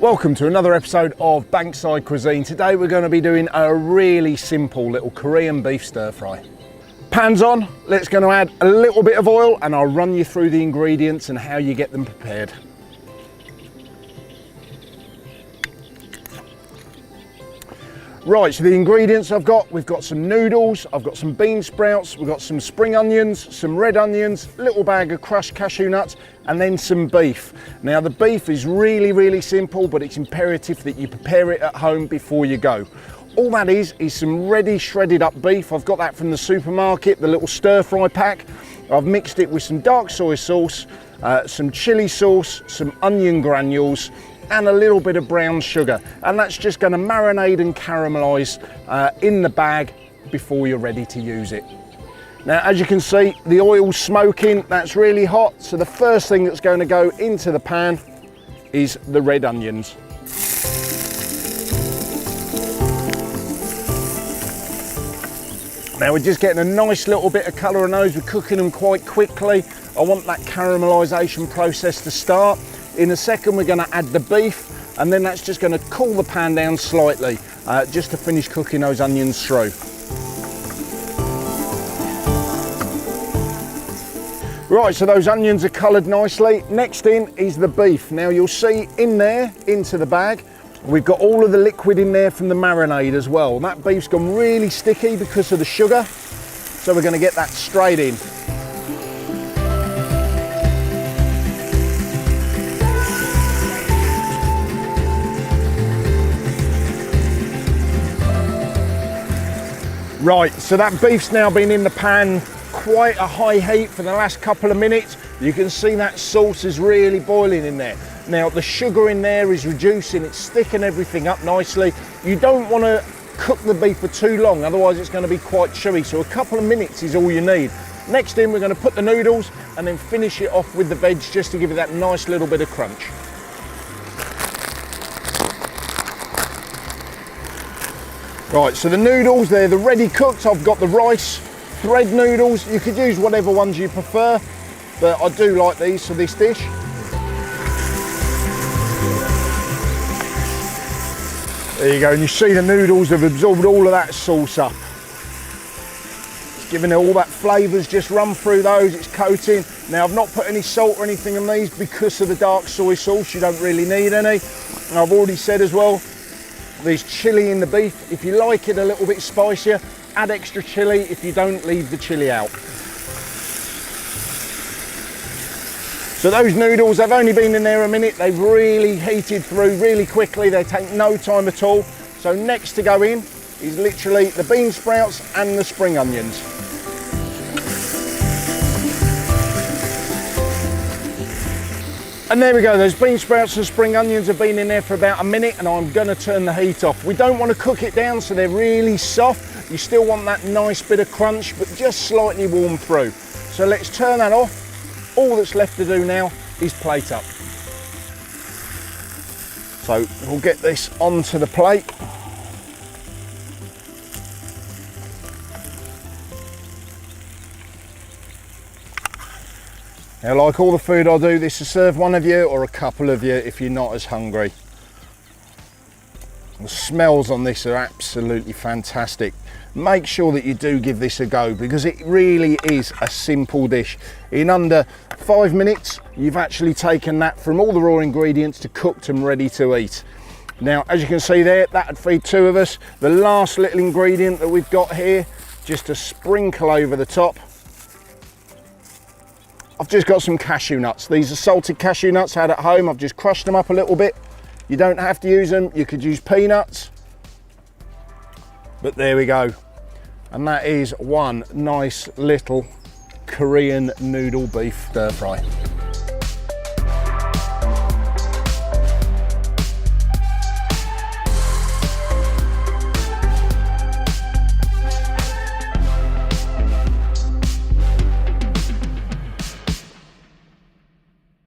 Welcome to another episode of Bankside Cuisine. Today we're going to be doing a really simple little Korean beef stir fry. Pan's on, let's going to add a little bit of oil and I'll run you through the ingredients and how you get them prepared. Right, so the ingredients we've got some noodles, I've got some bean sprouts, we've got some spring onions, some red onions, a little bag of crushed cashew nuts, and then some beef. Now the beef is really simple, but it's imperative that you prepare it at home before you go. All that is some ready shredded up beef. I've got that from the supermarket, the little stir fry pack. I've mixed it with some dark soy sauce, some chili sauce, some onion granules, and a little bit of brown sugar, and that's just going to marinate and caramelize in the bag before you're ready to use it. Now, as you can see, the oil's smoking, that's really hot, so the first thing that's going to go into the pan is the red onions. Now we're just getting a nice little bit of colour on those, we're cooking them quite quickly. I want that caramelisation process to start. In a second we're going to add the beef, and then that's just going to cool the pan down slightly just to finish cooking those onions through. Right, so those onions are coloured nicely. Next in is the beef. Now you'll see in there, into the bag, we've got all of the liquid in there from the marinade as well. That beef's gone really sticky because of the sugar, so we're going to get that straight in. Right, so that beef's now been in the pan quite a high heat for the last couple of minutes. You can see that sauce is really boiling in there. Now the sugar in there is reducing, it's sticking everything up nicely. You don't want to cook the beef for too long, otherwise it's going to be quite chewy, so a couple of minutes is all you need. Next in we're going to put the noodles and then finish it off with the veg just to give it that nice little bit of crunch. Right, so the noodles, they're the ready cooked. I've got the rice thread noodles. You could use whatever ones you prefer, but I do like these for this dish. There you go, and you see the noodles have absorbed all of that sauce up. It's giving it all that flavours just run through those, it's coating. Now I've not put any salt or anything on these because of the dark soy sauce, you don't really need any. And I've already said as well, there's chilli in the beef. If you like it a little bit spicier, add extra chilli. If you don't, leave the chilli out. So those noodles, they've only been in there a minute. They've really heated through really quickly. They take no time at all. So next to go in is literally the bean sprouts and the spring onions. And there we go, those bean sprouts and spring onions have been in there for about a minute, and I'm going to turn the heat off. We don't want to cook it down so they're really soft. You still want that nice bit of crunch, but just slightly warm through. So let's turn that off. All that's left to do now is plate up. So we'll get this onto the plate. Now, like all the food I do, this will serve one of you or a couple of you if you're not as hungry. The smells on this are absolutely fantastic. Make sure that you do give this a go because it really is a simple dish. In under 5 minutes, you've actually taken that from all the raw ingredients to cooked and ready to eat. Now, as you can see there, that'd feed two of us. The last little ingredient that we've got here, just to sprinkle over the top, I've just got some cashew nuts. These are salted cashew nuts I had at home. I've just crushed them up a little bit. You don't have to use them. You could use peanuts. But there we go. And that is one nice little Korean noodle beef stir fry.